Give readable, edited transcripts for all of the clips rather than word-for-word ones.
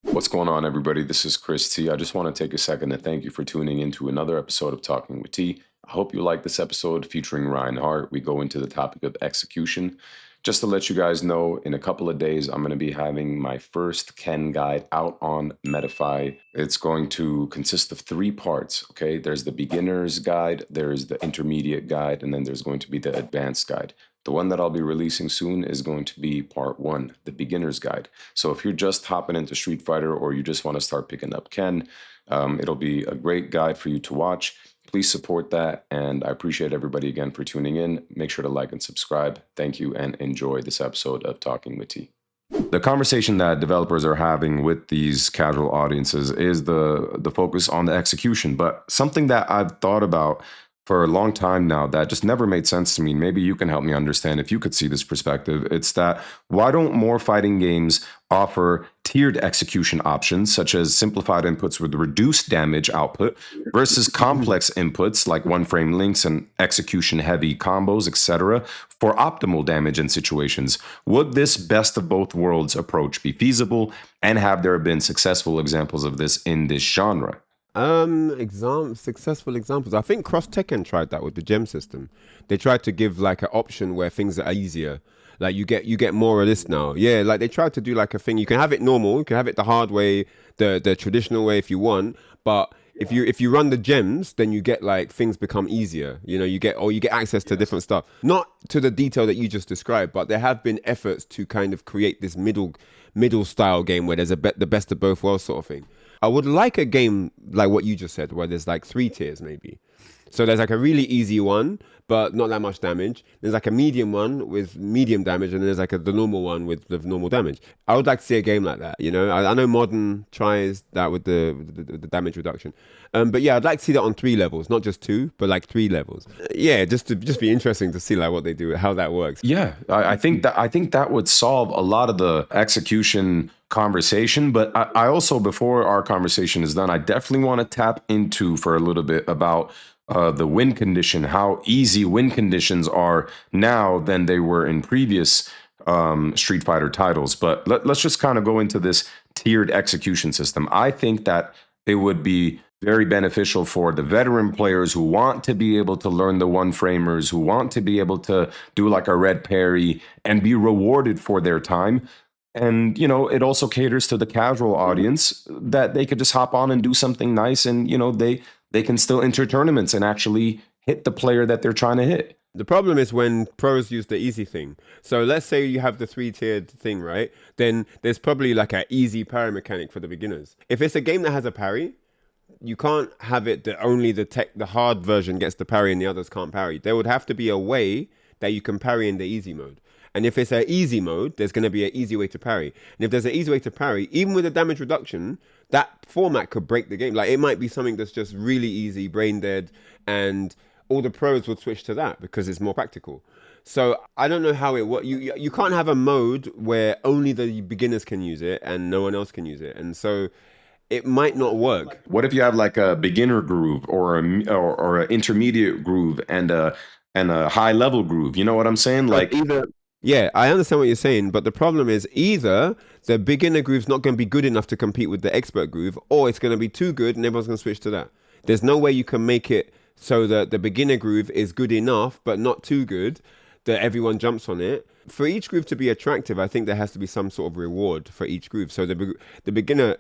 What's going on, everybody? This is Chris T. I just want to take a second to thank you for tuning in to another episode of Talking with T. I hope you like this episode featuring Ryan Hart. We go into the topic of execution. Just to let you guys know, in a couple of days, I'm going to be having my first Ken guide out on Medify. It's going to consist of 3 parts, okay? There's the beginner's guide, there's the intermediate guide, and then there's going to be the advanced guide. The one that I'll be releasing soon is going to be part 1, the beginner's guide. So if you're just hopping into Street Fighter or you just want to start picking up Ken, it'll be a great guide for you to watch. Please support that, and I appreciate everybody again for tuning in. Make sure to like and subscribe. Thank you, and enjoy this episode of Talking with T. The conversation that developers are having with these casual audiences is the focus on the execution, but something that I've thought about for a long time now that just never made sense to me. Maybe you can help me understand if you could see this perspective. It's that why don't more fighting games offer tiered execution options, such as simplified inputs with reduced damage output versus complex inputs like one-frame links and execution-heavy combos, etc., for optimal damage in situations? Would this best of both worlds approach be feasible, and have there been successful examples of this in this genre? Successful examples. I think Cross Tekken tried that with the gem system. They tried to give like an option where things are easier. Like you get more of this now. Yeah, like they tried to do like a thing. You can have it normal, you can have it the hard way, the traditional way if you want. But if you run the gems, then you get like things become easier. You know, you get access to different stuff. Not to the detail that you just described, but there have been efforts to kind of create this middle style game where there's the best of both worlds sort of thing. I would like a game like what you just said, where there's like 3 tiers maybe. So there's like a really easy one, but not that much damage. There's like a medium one with medium damage, and then there's like the normal one with the normal damage. I would like to see a game like that, you know? I know Modern tries that with the damage reduction. But yeah, I'd like to see that on 3 levels, not just 2, but like 3 levels. Yeah, just be interesting to see like what they do, how that works. Yeah, I think that would solve a lot of the execution conversation. But I also, before our conversation is done, I definitely want to tap into for a little bit about the win condition, how easy win conditions are now than they were in previous Street Fighter titles. But let's just kind of go into this tiered execution system. I think that it would be very beneficial for the veteran players who want to be able to learn the one-framers, who want to be able to do like a red parry and be rewarded for their time. And, you know, it also caters to the casual audience that they could just hop on and do something nice, and, you know, they can still enter tournaments and actually hit the player that they're trying to hit. The problem is when pros use the easy thing. So let's say you have the 3-tiered thing, right? Then there's probably like an easy parry mechanic for the beginners. If it's a game that has a parry, you can't have it that only the hard version gets the parry and the others can't parry. There would have to be a way that you can parry in the easy mode. And if it's an easy mode, there's going to be an easy way to parry. And if there's an easy way to parry, even with a damage reduction, that format could break the game. Like it might be something that's just really easy, brain dead, and all the pros would switch to that because it's more practical. So I don't know how it works. You can't have a mode where only the beginners can use it and no one else can use it. And so it might not work. What if you have like a beginner groove or an intermediate groove and a high level groove? You know what I'm saying? Like either. Yeah, I understand what you're saying, but the problem is either the beginner groove's not going to be good enough to compete with the expert groove, or it's going to be too good and everyone's going to switch to that. There's no way you can make it so that the beginner groove is good enough, but not too good, that everyone jumps on it. For each groove to be attractive, I think there has to be some sort of reward for each groove. So the beginner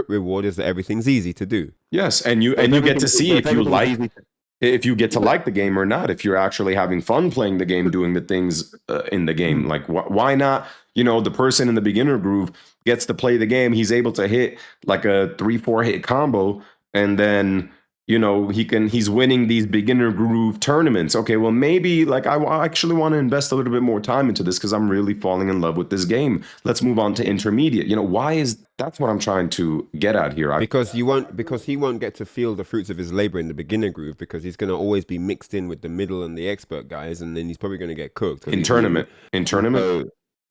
reward is that everything's easy to do. Yes, and you get to see if you get to like the game or not, if you're actually having fun playing the game, doing the things in the game. Like, why not? You know, the person in the beginner groove gets to play the game. He's able to hit like a 3-4 hit combo, and then, you know, he's winning these beginner groove tournaments. Okay, well, maybe like I actually want to invest a little bit more time into this because I'm really falling in love with this game. Let's move on to intermediate. You know, that's what I'm trying to get at here. Because he won't get to feel the fruits of his labor in the beginner groove, because he's going to always be mixed in with the middle and the expert guys, and then he's probably going to get cooked. In tournament.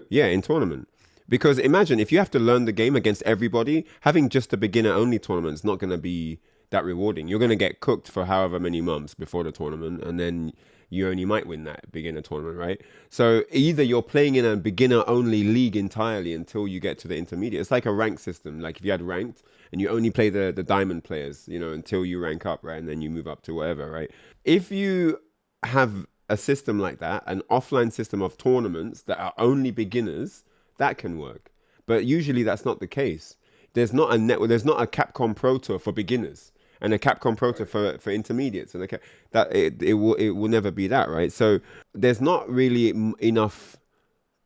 Yeah, in tournament. Because imagine if you have to learn the game against everybody, having just a beginner only tournament is not going to be that rewarding. You're going to get cooked for however many months before the tournament, and then you only might win that beginner tournament, right? So either you're playing in a beginner only league entirely until you get to the intermediate. It's like a rank system. Like if you had ranked and you only play the diamond players, you know, until you rank up, right? And then you move up to whatever, right? If you have a system like that, an offline system of tournaments that are only beginners, that can work. But usually that's not the case. There's not a network. There's not a Capcom Pro Tour for beginners and a Capcom Pro Tour for intermediates, and it will never be that, right? So there's not really enough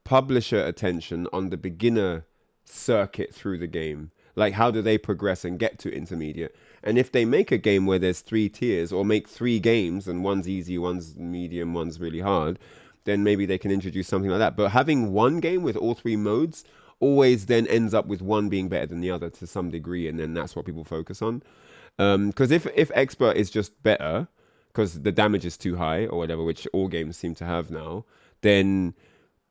publisher attention on the beginner circuit through the game. Like, how do they progress and get to intermediate? And if they make a game where there's 3 tiers, or make 3 games and one's easy, one's medium, one's really hard, then maybe they can introduce something like that. But having one game with all 3 modes always then ends up with one being better than the other to some degree, and then that's what people focus on. Because if expert is just better because the damage is too high or whatever, which all games seem to have now, then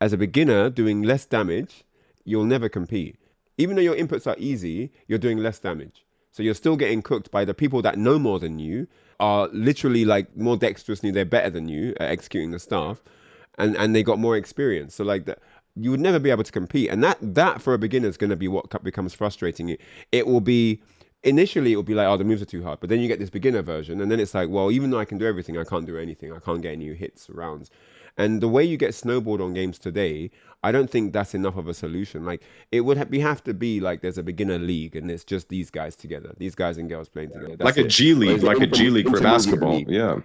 as a beginner doing less damage, you'll never compete. Even though your inputs are easy, you're doing less damage. So you're still getting cooked by the people that know more than you, are literally like more dexterously, they're better than you at executing the stuff, and they got more experience. So like that, you would never be able to compete. And that for a beginner is going to be what becomes frustrating. It will be, initially it will be like, oh, the moves are too hard. But then you get this beginner version, and then it's like, well, even though I can do everything, I can't do anything. I can't get any hits, rounds. And the way you get snowballed on games today, I don't think that's enough of a solution. Like, it would have to be like there's a beginner league and it's just these guys together, these guys and girls playing together. That's Like a it. G League, Whereas like a G League for intermediate basketball. league, Yeah.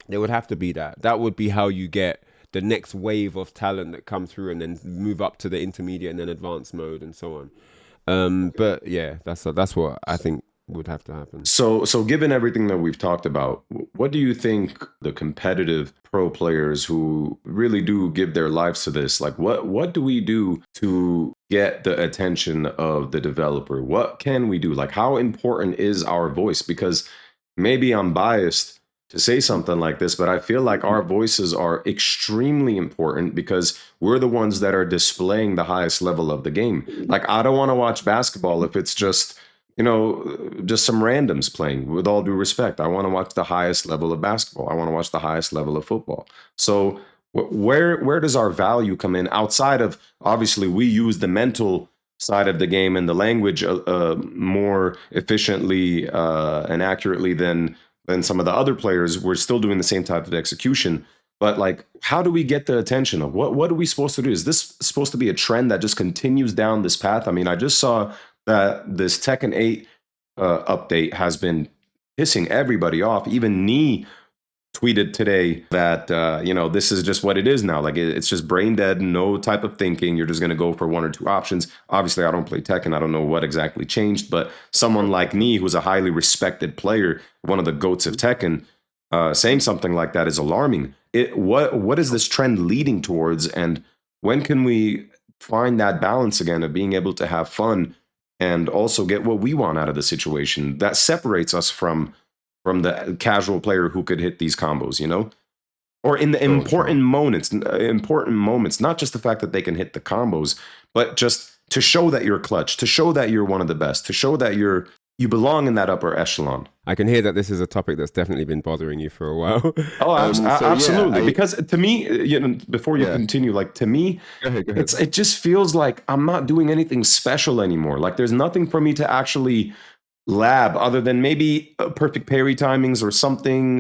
there would have to be that. That would be how you get the next wave of talent that come through and then move up to the intermediate and then advanced mode and so on. But yeah, that's what I think would have to happen. So given everything that we've talked about, what do you think the competitive pro players who really do give their lives to this, like what do we do to get the attention of the developer? What can we do? Like, how important is our voice? Because maybe I'm biased to say something like this, but I feel like our voices are extremely important because we're the ones that are displaying the highest level of the game. Like, I don't want to watch basketball if it's just, just some randoms playing. With all due respect, I want to watch the highest level of basketball. I want to watch the highest level of football. So where does our value come in outside of, obviously, we use the mental side of the game and the language more efficiently and accurately than some of the other players. We're still doing the same type of execution. But like, how do we get the attention of what are we supposed to do? Is this supposed to be a trend that just continues down this path? I mean, I just saw that this Tekken 8 update has been pissing everybody off. Even Nee tweeted today that, this is just what it is now. Like, it's just brain dead, no type of thinking. You're just going to go for one or two options. Obviously, I don't play Tekken. I don't know what exactly changed. But someone like Nee, who's a highly respected player, one of the GOATs of Tekken, saying something like that is alarming. What is this trend leading towards? And when can we find that balance again of being able to have fun and also get what we want out of the situation that separates us from the casual player who could hit these combos, or in the important moments, not just the fact that they can hit the combos, but just to show that you're clutch, to show that you're one of the best, to show that you belong in that upper echelon. I can hear that this is a topic that's definitely been bothering you for a while. Oh, absolutely. Yeah, because to me, before you continue, like, to me, go ahead. It just feels like I'm not doing anything special anymore. Like, there's nothing for me to actually lab other than maybe perfect parry timings or something,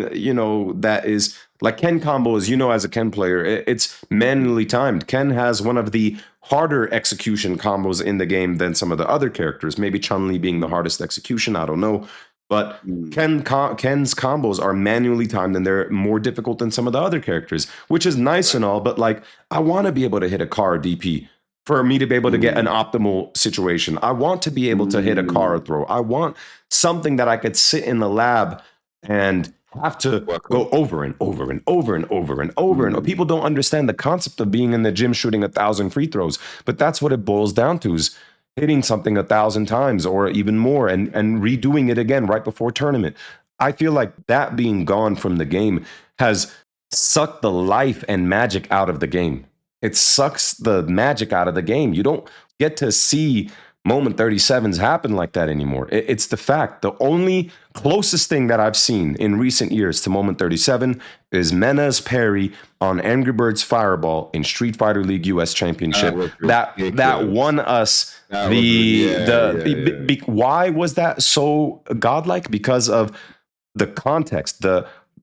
that is like Ken combos, as a Ken player, it's manually timed. Ken has one of the harder execution combos in the game than some of the other characters, maybe Chun-Li being the hardest execution, I don't know. But Ken's combos are manually timed and they're more difficult than some of the other characters, which is nice and all, but like, I want to be able to hit a car DP for me to be able to get an optimal situation. I want to be able to hit a car throw. I want something that I could sit in the lab and have to go over and over and over and over and over. And people don't understand the concept of being in the gym shooting 1,000 free throws, but that's what it boils down to, is hitting something 1,000 times or even more and redoing it again right before tournament. I feel like that being gone from the game has sucked the life and magic out of the game. It sucks the magic out of the game. You don't get to see Moment 37s happen like that anymore. It's the fact. The only closest thing that I've seen in recent years to Moment 37 is Mena's parry on Angry Birds Fireball in Street Fighter League US Championship. That won us why was that so godlike? Because of the context.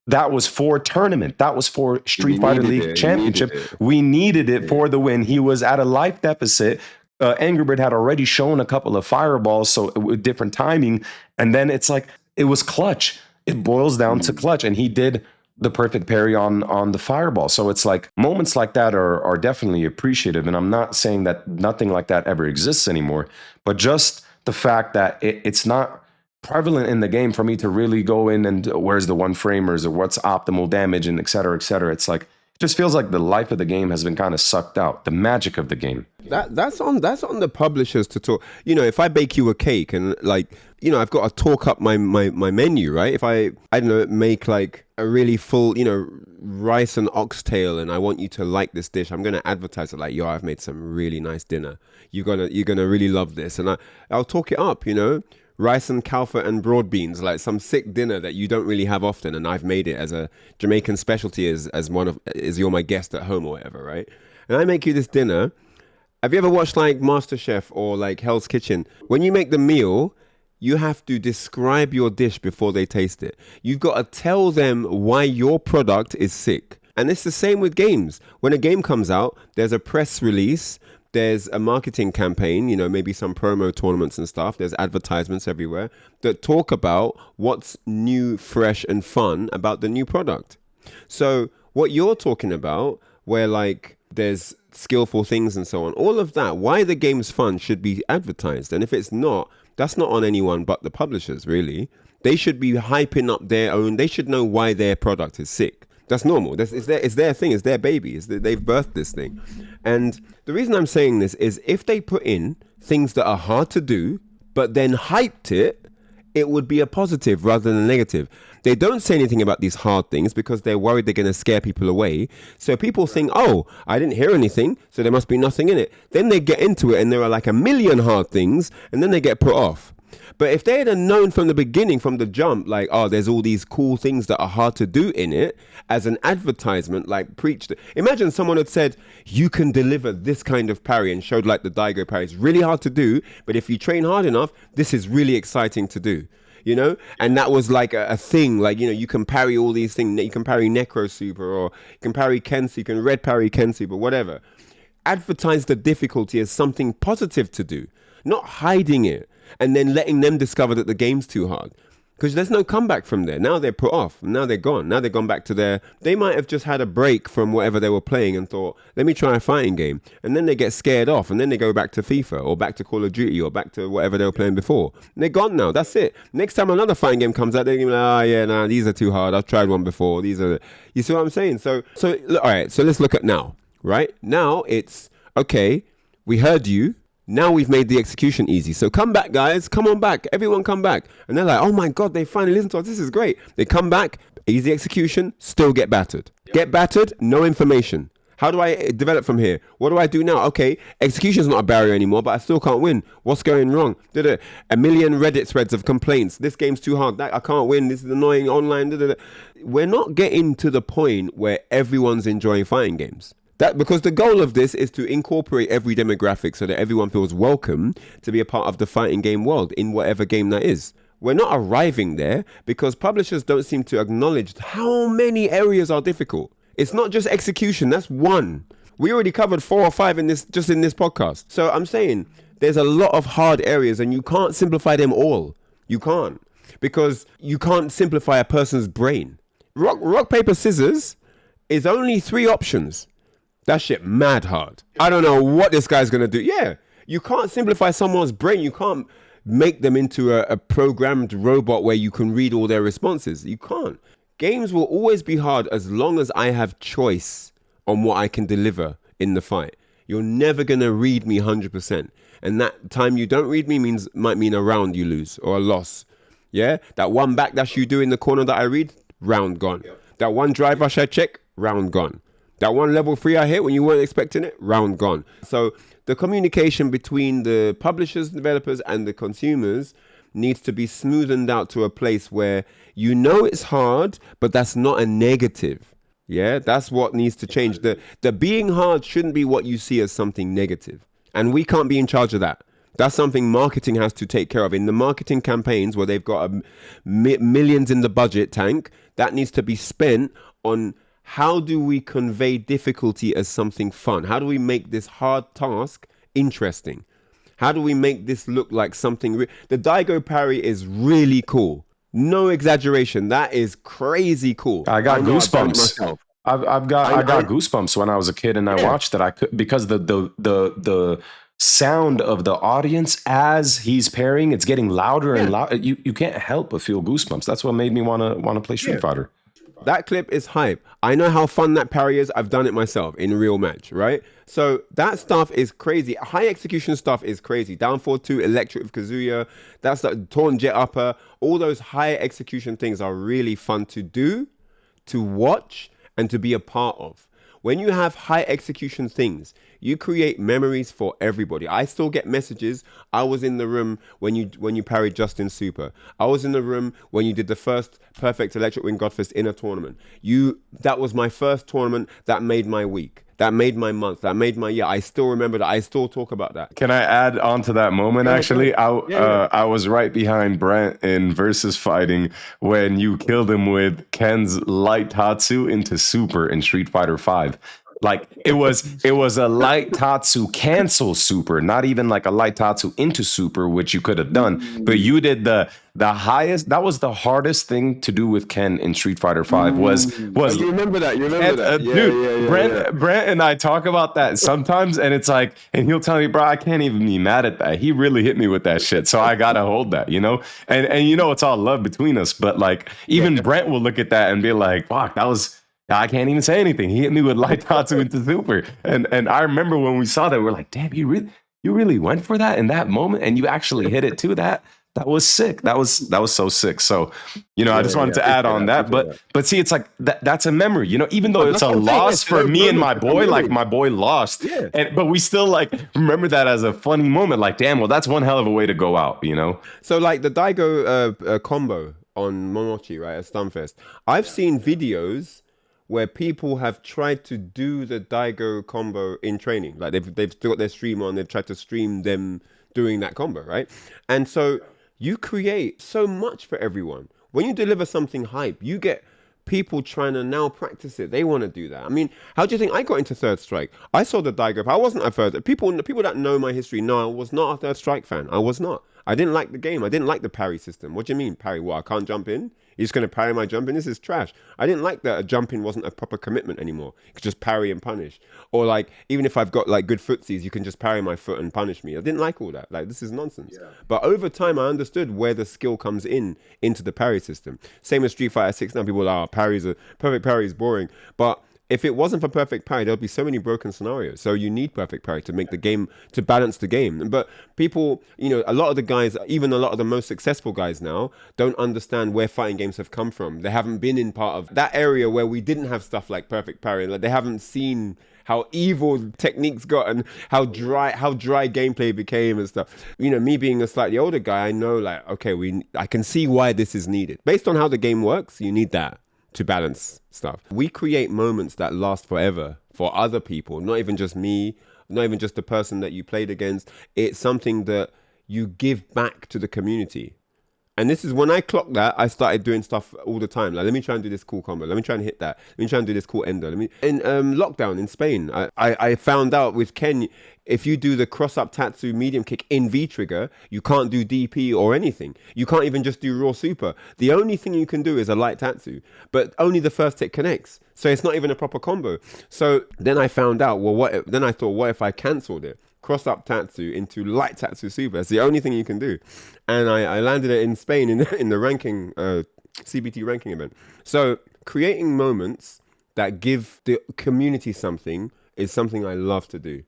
That was for tournament. That was for Street Fighter League Championship. We needed it for the win. He was at a life deficit. Angry Bird had already shown a couple of fireballs, so with different timing. And then it's like, it was clutch. It boils down to clutch. And he did the perfect parry on the fireball. So it's like moments like that are definitely appreciative. And I'm not saying that nothing like that ever exists anymore, but just the fact that it's not prevalent in the game for me to really go in and where's the one framers or what's optimal damage and et cetera, et cetera. It's like, it just feels like the life of the game has been kind of sucked out. The magic of the game. That's on the publishers to talk. You know, if I bake you a cake and like, you know, I've got to talk up my menu, right? If I don't know, make like a really full, you know, rice and oxtail, and I want you to like this dish, I'm gonna advertise it like, yo, I've made some really nice dinner. You're gonna really love this, and I'll talk it up, you know. Rice and kalfa and broad beans, like some sick dinner that you don't really have often, and I've made it as a Jamaican specialty as you're my guest at home or whatever, right? And I make you this dinner. Have you ever watched like MasterChef or like Hell's Kitchen? When you make the meal, you have to describe your dish before they taste it. You've got to tell them why your product is sick. And it's the same with games. When a game comes out, there's a press release, there's a marketing campaign, you know, maybe some promo tournaments and stuff. There's advertisements everywhere that talk about what's new, fresh, and fun about the new product. So what you're talking about, where like there's skillful things and so on, all of that, why the game's fun should be advertised. And if it's not, that's not on anyone but the publishers, really. They should be hyping up their own. They should know why their product is sick. That's normal. It's their thing. It's their baby. They've birthed this thing. And the reason I'm saying this is if they put in things that are hard to do, but then hyped it, it would be a positive rather than a negative. They don't say anything about these hard things because they're worried they're going to scare people away. So people think, oh, I didn't hear anything, so there must be nothing in it. Then they get into it and there are like a million hard things, and then they get put off. But if they had known from the beginning, from the jump, like, oh, there's all these cool things that are hard to do in it, as an advertisement, like preached. Imagine someone had said, you can deliver this kind of parry, and showed like the Daigo parry. It's really hard to do, but if you train hard enough, this is really exciting to do. You know, and that was like a thing, like, you know, you can parry all these things. You can parry Necro Super, or you can parry Kensu, you can red parry Kensu, but whatever. Advertise the difficulty as something positive to do, not hiding it and then letting them discover that the game's too hard. Because there's no comeback from there. Now they're put off. Now they're gone. Now they've gone back to they might have just had a break from whatever they were playing and thought, let me try a fighting game. And then they get scared off, and then they go back to FIFA or back to Call of Duty or back to whatever they were playing before. And they're gone now. That's it. Next time another fighting game comes out, they're going to be like, oh yeah, nah, these are too hard. I've tried one before. You see what I'm saying? So all right, so let's look at now, right? Now it's, okay, we heard you. Now we've made the execution easy. So come back, guys. Come on back. Everyone come back. And they're like, oh my God, they finally listened to us. This is great. They come back, easy execution, still get battered. Yep. Get battered, no information. How do I develop from here? What do I do now? Okay, execution's not a barrier anymore, but I still can't win. What's going wrong? A million Reddit threads of complaints. This game's too hard. I can't win. This is annoying online. We're not getting to the point where everyone's enjoying fighting games. Because the goal of this is to incorporate every demographic so that everyone feels welcome to be a part of the fighting game world in whatever game that is. We're not arriving there because publishers don't seem to acknowledge how many areas are difficult. It's not just execution. That's one. We already covered 4 or 5 in this podcast. So I'm saying there's a lot of hard areas and you can't simplify them all. You can't, because you can't simplify a person's brain. Rock, paper, scissors is only 3 options. That shit mad hard. I don't know what this guy's going to do. Yeah, you can't simplify someone's brain. You can't make them into a programmed robot where you can read all their responses. You can't. Games will always be hard as long as I have choice on what I can deliver in the fight. You're never going to read me 100%. And that time you don't read me might mean a round you lose or a loss. Yeah? That one backdash you do in the corner that I read, round gone. Yep. That one drive rush I check, round gone. That one level 3 I hit when you weren't expecting it, round gone. So the communication between the publishers, developers, and the consumers needs to be smoothened out to a place where you know it's hard, but that's not a negative. Yeah, that's what needs to change. The being hard shouldn't be what you see as something negative, and we can't be in charge of that. That's something marketing has to take care of. In the marketing campaigns where they've got millions in the budget tank, that needs to be spent on how do we convey difficulty as something fun? How do we make this hard task interesting? How do we make this look like something? The Daigo parry is really cool. No exaggeration. That is crazy cool. I got know I've done it goosebumps. myself. I got goosebumps when I was a kid and I watched it. I could, because the sound of the audience as he's parrying, it's getting louder and louder. You can't help but feel goosebumps. That's what made me wanna play Street Fighter. That clip is hype. I know how fun that parry is. I've done it myself in a real match, right? So that stuff is crazy. High execution stuff is crazy. Down 4-2, electric with Kazuya. That's the torn jet upper. All those high execution things are really fun to do, to watch, and to be a part of. When you have high execution things, you create memories for everybody. I still get messages. I was in the room when you parried Justin Super. I was in the room when you did the first perfect Electric Wing Godfist in a tournament. That was my first tournament. That made my week. That made my month. That made my year. I still remember that. I still talk about that. Can I add on to that moment? Actually, I was right behind Brent in versus fighting when you killed him with Ken's light Tatsu into Super in Street Fighter V. Like it was a light Tatsu cancel Super, not even like a light Tatsu into Super, which you could have done. But you did the highest. That was the hardest thing to do with Ken in Street Fighter V. Was you remember that? You remember that, dude? Brent and I talk about that sometimes, and it's like, and he'll tell me, bro, I can't even be mad at that. He really hit me with that shit, so I gotta hold that, you know. And you know, it's all love between us, but like even Brent will look at that and be like, fuck, that was. I can't even say anything. He hit me with light Tatsu into Super. And I remember when we saw that, we're like, damn, you really went for that in that moment, and you actually hit it too. That was sick. That was so sick. So, you know, I just wanted to add on that. But see, it's like that's a memory, you know, even though it's a loss for me and my boy, like my boy lost. Yeah. But we still like remember that as a funny moment. Like, damn, well, that's one hell of a way to go out, you know? So like the Daigo combo on Momochi, right, at Stunfest, I've seen videos where people have tried to do the Daigo combo in training. Like they've still got their stream on, they've tried to stream them doing that combo, right? And so you create so much for everyone. When you deliver something hype, you get people trying to now practice it. They want to do that. I mean, how do you think I got into Third Strike? I saw the Daigo. I wasn't a third. People that know my history know I was not a Third Strike fan. I was not. I didn't like the game. I didn't like the parry system. What do you mean parry? What, I can't jump in? You're just going to parry my jump in? This is trash. I didn't like that a jump in wasn't a proper commitment anymore. You could just parry and punish. Or like, even if I've got like good footsies, you can just parry my foot and punish me. I didn't like all that. Like, this is nonsense. Yeah. But over time, I understood where the skill comes into the parry system. Same as Street Fighter 6 now. People are, perfect parry is boring. But if it wasn't for perfect parry, there'll be so many broken scenarios. So you need perfect parry to make the game, to balance the game. But people, you know, a lot of the guys, even a lot of the most successful guys now, don't understand where fighting games have come from. They haven't been in part of that area where we didn't have stuff like perfect parry. Like, they haven't seen how evil techniques got and how dry gameplay became and stuff. You know, me being a slightly older guy, I know, like, okay, I can see why this is needed. Based on how the game works, you need that to balance stuff. We create moments that last forever for other people, not even just me, not even just the person that you played against. It's something that you give back to the community. And this is when I clocked that, I started doing stuff all the time. Like, let me try and do this cool combo. Let me try and hit that. Let me try and do this cool ender. In lockdown in Spain, I found out with Ken, if you do the cross-up Tatsu medium kick in V-trigger, you can't do DP or anything. You can't even just do raw super. The only thing you can do is a light Tatsu, but only the first hit connects. So it's not even a proper combo. So then I found out, then I thought, what if I cancelled it? Cross-up Tatsu into light Tatsu super. It's the only thing you can do. And I landed it in Spain in the ranking, CBT ranking event. So creating moments that give the community something is something I love to do.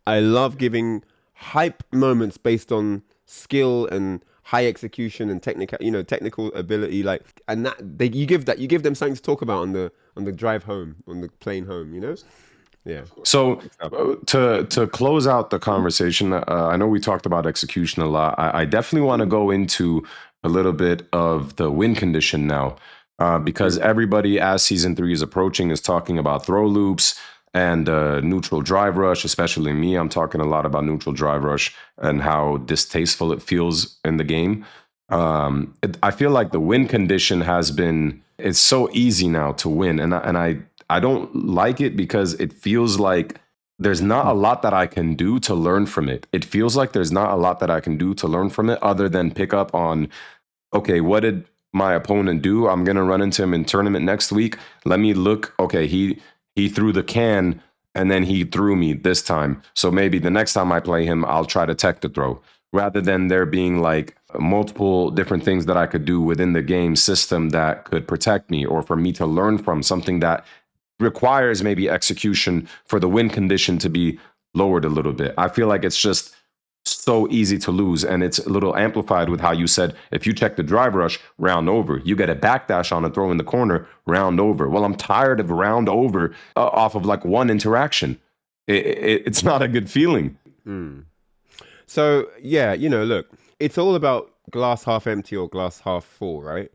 I love giving hype moments based on skill and high execution and technical ability. Like, and that you give them something to talk about on the drive home, on the plane home. You know, Yeah. So to close out the conversation, I know we talked about execution a lot. I definitely want to go into a little bit of the win condition now, because everybody, as season 3 is approaching, is talking about throw loops and neutral drive rush. Especially me, I'm talking a lot about neutral drive rush and how distasteful it feels in the game. I feel like the win condition has been, it's so easy now to win, and I don't like it because it feels like there's not a lot that I can do to learn from it. It feels like there's not a lot that I can do to learn from it other than pick up on, okay, what did my opponent do? I'm gonna run into him in tournament next week. Let me look. Okay, he threw the can and then he threw me this time. So maybe the next time I play him, I'll try to tech the throw, rather than there being like multiple different things that I could do within the game system that could protect me, or for me to learn from something that requires maybe execution for the win condition to be lowered a little bit. I feel like it's just so easy to lose, and it's a little amplified with how you said, if you check the drive rush, round over. You get a backdash on a throw in the corner, round over. Well, I'm tired of round over off of like one interaction. It's not a good feeling. So yeah, look, it's all about glass half empty or glass half full, right?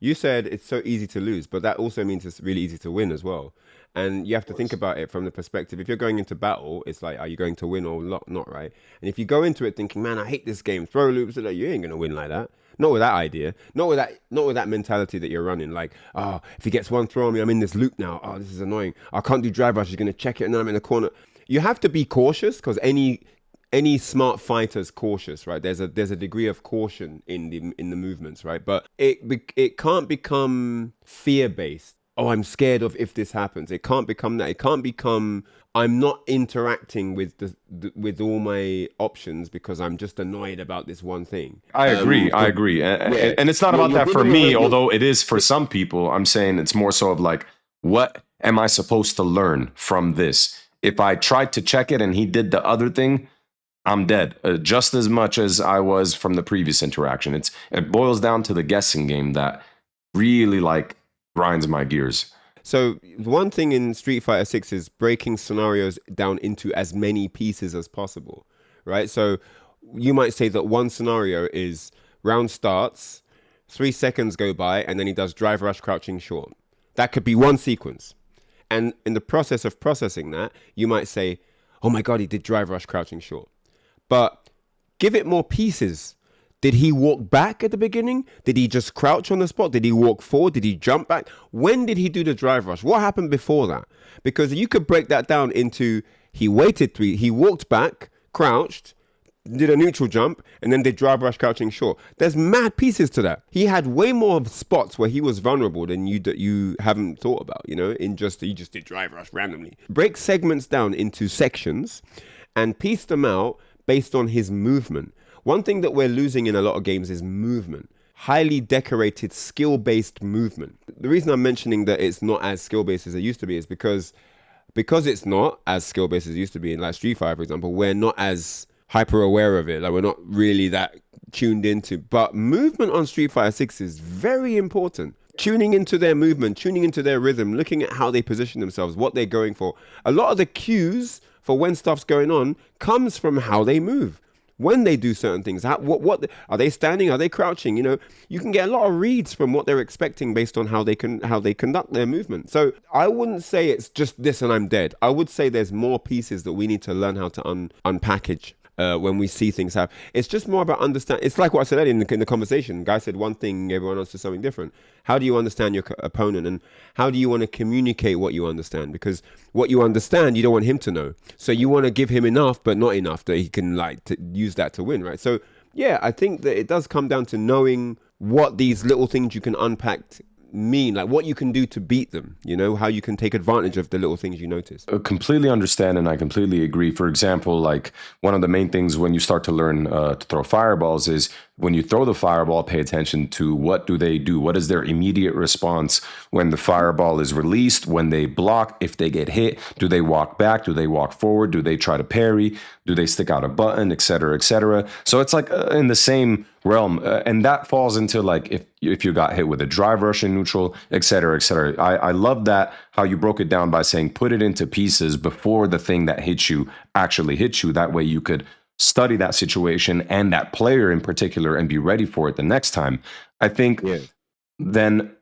You said it's so easy to lose, but that also means it's really easy to win as well. And you have to think about it from the perspective, if you're going into battle, it's like, are you going to win or not, right? And if you go into it thinking, man, I hate this game, throw loops, like, you ain't going to win like that. Not with that idea. Not with that mentality that you're running. Like, oh, if he gets one throw on me, I'm in this loop now. Oh, this is annoying. I can't do drive rush. He's going to check it, and then I'm in the corner. You have to be cautious, because any smart fighter's cautious, right? There's a degree of caution in the movements, right? But it can't become fear based. Oh, I'm scared of if this happens. It can't become that. It can't become I'm not interacting with with all my options because I'm just annoyed about this one thing. I agree. And it's not about that for me, although it is for some people. I'm saying it's more so of like, what am I supposed to learn from this? If I tried to check it and he did the other thing, I'm dead, just as much as I was from the previous interaction. It boils down to the guessing game that really like grinds my gears. So one thing in Street Fighter 6 is breaking scenarios down into as many pieces as possible, right? So you might say that one scenario is round starts, 3 seconds go by, and then he does drive rush crouching short. That could be one sequence. And in the process of processing that, you might say, oh my God, he did drive rush crouching short. But give it more pieces. Did he walk back at the beginning? Did he just crouch on the spot? Did he walk forward? Did he jump back? When did he do the drive rush? What happened before that? Because you could break that down into he walked back, crouched, did a neutral jump, and then did drive rush crouching short. There's mad pieces to that. He had way more spots where he was vulnerable than you haven't thought about, he just did drive rush randomly. Break segments down into sections and piece them out based on his movement. One thing that we're losing in a lot of games is movement. Highly decorated, skill-based movement. The reason I'm mentioning that it's not as skill-based as it used to be is because it's not as skill-based as it used to be in like Street Fighter, for example, we're not as hyper aware of it. Like, we're not really that tuned into. But movement on Street Fighter 6 is very important. Tuning into their movement, tuning into their rhythm, looking at how they position themselves, what they're going for. A lot of the cues for when stuff's going on comes from how they move. When they do certain things, what are they standing? Are they crouching? You can get a lot of reads from what they're expecting based on how they conduct their movement. So I wouldn't say it's just this and I'm dead. I would say there's more pieces that we need to learn how to unpackage. When we see things happen, it's just more about understand. It's like what I said earlier in the conversation. Guy said one thing, everyone else said something different. How do you understand your opponent, and how do you want to communicate what you understand? Because what you understand, you don't want him to know. So you want to give him enough, but not enough that he can to use that to win, right? So yeah, I think that it does come down to knowing what these little things you can unpack mean, like what you can do to beat them, how you can take advantage of the little things you notice. I completely understand, and I completely agree. For example, like one of the main things when you start to learn to throw fireballs is when you throw the fireball, pay attention to what do they do? What is their immediate response when the fireball is released, when they block, if they get hit? Do they walk back? Do they walk forward? Do they try to parry? Do they stick out a button, et cetera, et cetera? So it's like in the same realm, and that falls into like if you got hit with a drive rush in neutral, et cetera, et cetera. I love that how you broke it down by saying put it into pieces before the thing that hits you actually hits you. That way you could study that situation and that player in particular and be ready for it the next time. I think Yeah. then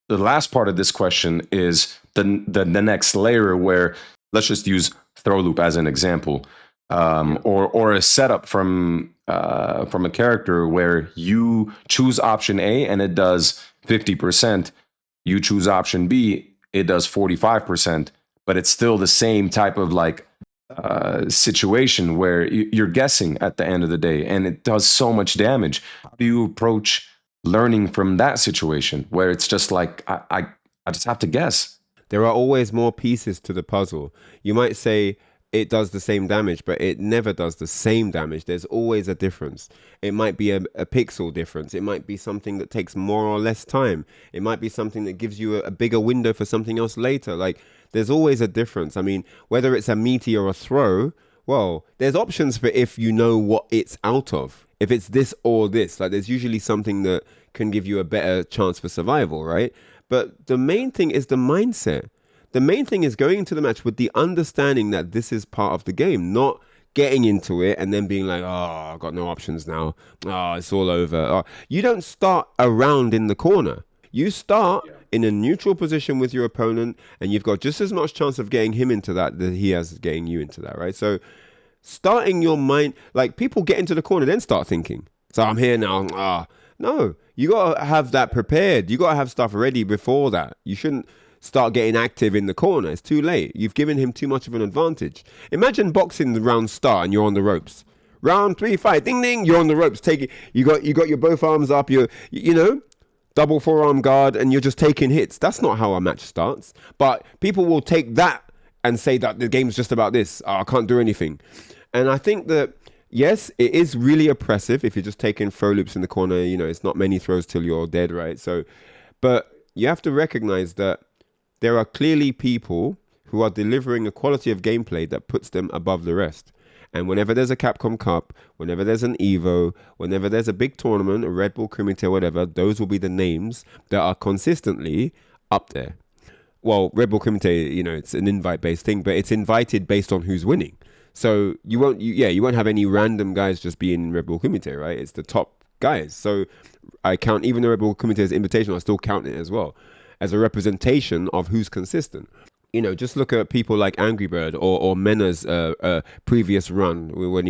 the last part of this question is the next layer where let's just use throw loop as an example, Yeah. or a setup from a character where you choose option A and it does 50%, you choose option B, it does 45%, but it's still the same type of like situation where you're guessing at the end of the day and it does so much damage. How do you approach learning from that situation where it's just like I just have to guess? There are always more pieces to the puzzle. You might say it does the same damage, but it never does the same damage. There's always a difference. It might be a pixel difference. It might be something that takes more or less time. It might be something that gives you a bigger window for something else later. Like, there's always a difference. I mean, whether it's a meaty or a throw, well, there's options for if you know what it's out of. If it's this or this, like there's usually something that can give you a better chance for survival, right? But the main thing is the mindset. The main thing is going into the match with the understanding that this is part of the game, not getting into it and then being like, oh, I've got no options now. Oh, it's all over. Oh. You don't start around in the corner. You start in a neutral position with your opponent, and you've got just as much chance of getting him into that that he has getting you into that, right? So starting your mind, like people get into the corner, then start thinking. So I'm here now. No, you got to have that prepared. You got to have stuff ready before that. You shouldn't start getting active in the corner. It's too late. You've given him too much of an advantage. Imagine boxing the round start and you're on the ropes. Round 3 fight, ding ding, you're on the ropes. You got your both arms up. You know, double forearm guard, and you're just taking hits. That's not how a match starts. But people will take that and say that the game's just about this. Oh, I can't do anything. And I think that, yes, it is really oppressive if you're just taking throw loops in the corner. You know, it's not many throws till you're dead, right? So, but you have to recognize that there are clearly people who are delivering a quality of gameplay that puts them above the rest. And whenever there's a Capcom Cup, whenever there's an Evo, whenever there's a big tournament, a Red Bull Kumite, whatever, those will be the names that are consistently up there. Well, Red Bull Kumite, you know, it's an invite-based thing, but it's invited based on who's winning. So you won't have any random guys just being in Red Bull Kumite, right? It's the top guys. So I count even the Red Bull Kumite as invitation, I still count it as well as a representation of who's consistent. You know, just look at people like Angry Bird or Mena's previous run when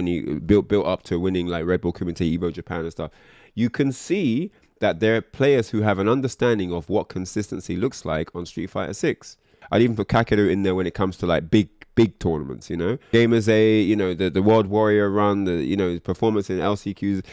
he built up to winning like Red Bull Kumite, Evo Japan and stuff. You can see that there are players who have an understanding of what consistency looks like on Street Fighter 6. I'd even put Kakeru in there when it comes to like big tournaments, you know. Gamers A, you know, the World Warrior run, the performance in LCQs,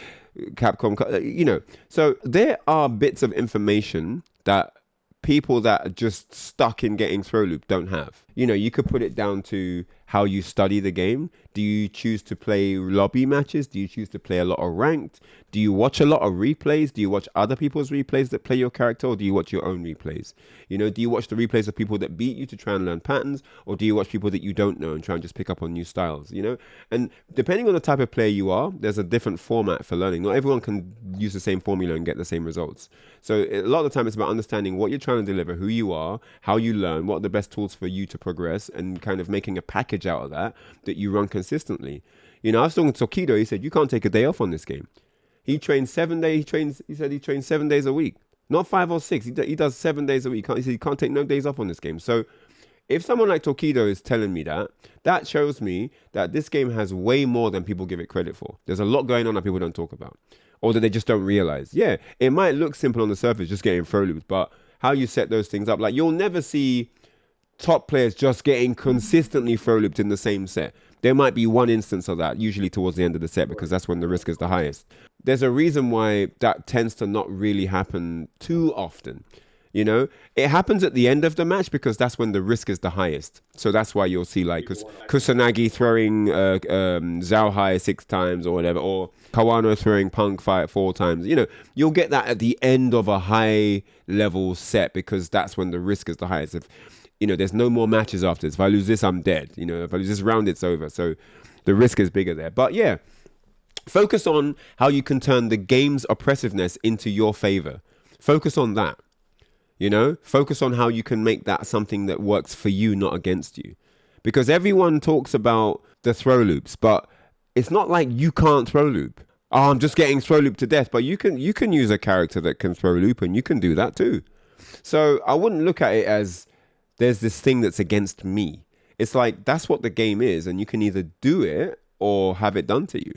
Capcom, you know. So there are bits of information that people that are just stuck in getting throw loop don't have. You know, you could put it down to how you study the game. Do you choose to play lobby matches? Do you choose to play a lot of ranked? Do you watch a lot of replays? Do you watch other people's replays that play your character, or do you watch your own replays? You know, do you watch the replays of people that beat you to try and learn patterns, or do you watch people that you don't know and try and just pick up on new styles, you know? And depending on the type of player you are, there's a different format for learning. Not everyone can use the same formula and get the same results. So a lot of the time it's about understanding what you're trying to deliver, who you are, how you learn, what are the best tools for you to progress, and kind of making a package out of that you run consistently. You know, I was talking to Tokido, he said, you can't take a day off on this game. He trains 7 days. He said he trains 7 days a week, not 5 or 6. He does 7 days a week. He said he can't take no days off on this game. So if someone like Tokido is telling me that, that shows me that this game has way more than people give it credit for. There's a lot going on that people don't talk about, or that they just don't realize. Yeah, it might look simple on the surface, just getting throw loops, but how you set those things up, like you'll never see top players just getting consistently throw looped in the same set. There might be one instance of that, usually towards the end of the set, because that's when the risk is the highest. There's a reason why that tends to not really happen too often. You know, it happens at the end of the match because that's when the risk is the highest. So that's why you'll see like Kusanagi throwing Zhao Hai 6 times or whatever, or Kawano throwing Punk 4 times. You know, you'll get that at the end of a high level set because that's when the risk is the highest. If, you know, there's no more matches after this. If I lose this, I'm dead. You know, if I lose this round, it's over. So the risk is bigger there. But yeah, Focus on how you can turn the game's oppressiveness into your favor. Focus on that. Focus on how you can make that something that works for you, not against you. Because everyone talks about the throw loops, but it's not like you can't throw loop. Oh, I'm just getting throw loop to death. But you can use a character that can throw loop, and you can do that too. So I wouldn't look at it as there's this thing that's against me. It's like that's what the game is, and you can either do it or have it done to you.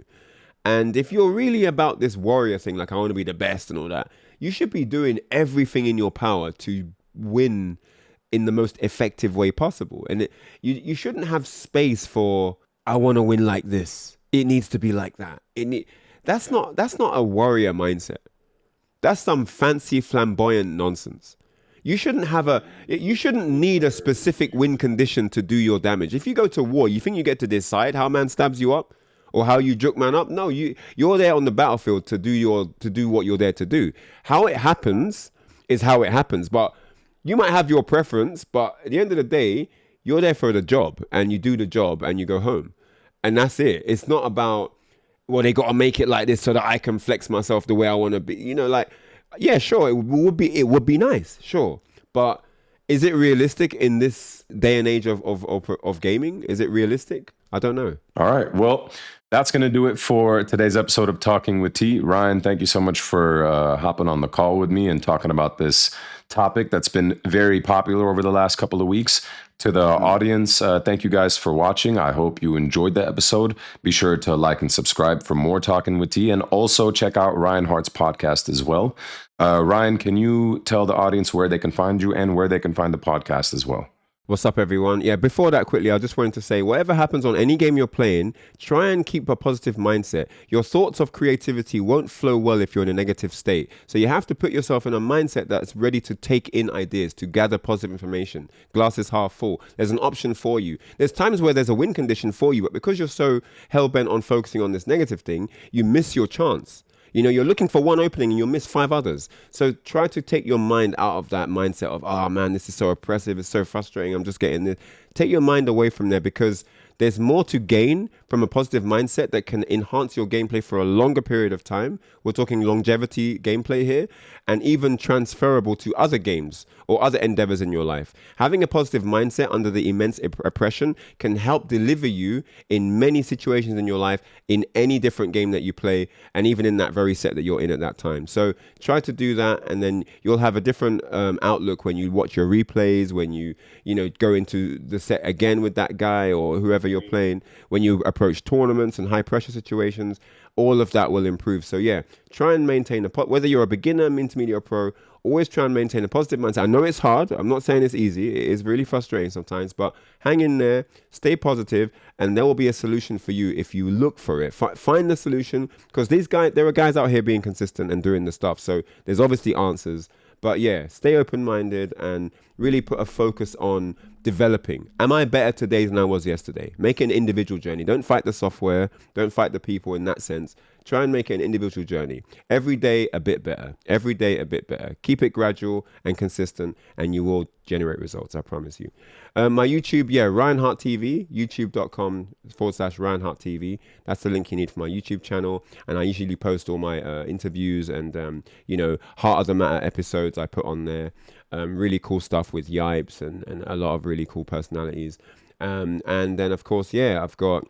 And if you're really about this warrior thing, like I want to be the best and all that, you should be doing everything in your power to win in the most effective way possible. And you shouldn't have space for, I want to win like this. It needs to be like that. That's not a warrior mindset. That's some fancy flamboyant nonsense. You shouldn't need a specific win condition to do your damage. If you go to war, you think you get to decide how man stabs you up or how you juke man up? No, you're there on the battlefield to do what you're there to do. How it happens is how it happens. But you might have your preference, but at the end of the day, you're there for the job and you do the job and you go home. And that's it. It's not about, well, they got to make it like this so that I can flex myself the way I want to be. Yeah, sure, it would be nice, sure. But is it realistic in this day and age of gaming? Is it realistic? I don't know. All right. Well, that's going to do it for today's episode of Talking with T. Ryan, thank you so much for hopping on the call with me and talking about this topic that's been very popular over the last couple of weeks. To the audience, thank you guys for watching. I hope you enjoyed the episode. Be sure to like and subscribe for more Talking with T, and also check out Ryan Hart's podcast as well. Ryan, can you tell the audience where they can find you and where they can find the podcast as well? What's up, everyone? Yeah, before that, quickly, I just wanted to say, whatever happens on any game you're playing, try and keep a positive mindset. Your thoughts of creativity won't flow well if you're in a negative state. So you have to put yourself in a mindset that's ready to take in ideas, to gather positive information. Glass is half full. There's an option for you. There's times where there's a win condition for you, but because you're so hell-bent on focusing on this negative thing, you miss your chance. You're looking for one opening and you'll miss 5 others. So try to take your mind out of that mindset of, oh man, this is so oppressive. It's so frustrating. I'm just getting this. Take your mind away from there, because there's more to gain from a positive mindset that can enhance your gameplay for a longer period of time. We're talking longevity gameplay here, and even transferable to other games or other endeavors in your life. Having a positive mindset under the immense oppression can help deliver you in many situations in your life, in any different game that you play, and even in that very set that you're in at that time. So try to do that, and then you'll have a different outlook when you watch your replays, when you go into the set again with that guy or whoever you're playing, when you approach tournaments and high pressure situations. All of that will improve. So yeah, try and maintain whether you're a beginner, intermediate, or pro, always try and maintain a positive mindset. I know it's hard. I'm not saying it's easy. It is really frustrating sometimes, but hang in there, stay positive, and there will be a solution for you if you look for it. Find the solution, because there are guys out here being consistent and doing the stuff. So there's obviously answers. But yeah, stay open-minded and really put a focus on developing. Am I better today than I was yesterday? Make it an individual journey. Don't fight the software. Don't fight the people in that sense. Try and make it an individual journey. Every day a bit better. Every day a bit better. Keep it gradual and consistent, and you will generate results, I promise you. My YouTube, Ryan Hart TV, youtube.com/Ryan Hart TV. That's the link you need for my YouTube channel. And I usually post all my interviews and, Heart of the Matter episodes I put on there. Really cool stuff with Yipes and a lot of really cool personalities. And then, of course, I've got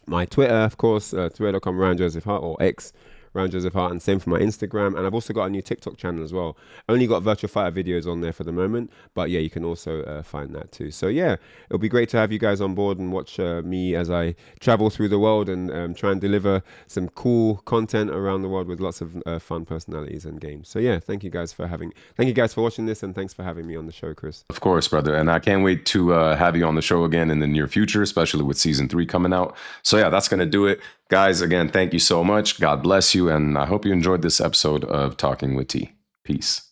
my Twitter, of course, twitter.com Ryan Joseph Hart, or X, Ryan Joseph Hart, and same for my Instagram. And I've also got a new TikTok channel as well. Only got virtual fighter videos on there for the moment, but you can also find that too. So it'll be great to have you guys on board and watch me as I travel through the world and try and deliver some cool content around the world with lots of fun personalities and games. So thank you guys for watching this, and thanks for having me on the show, Chris. Of course, brother. And I can't wait to have you on the show again in the near future, especially with season 3 coming out. So that's going to do it. Guys, again, thank you so much. God bless you. And I hope you enjoyed this episode of Talking with T. Peace.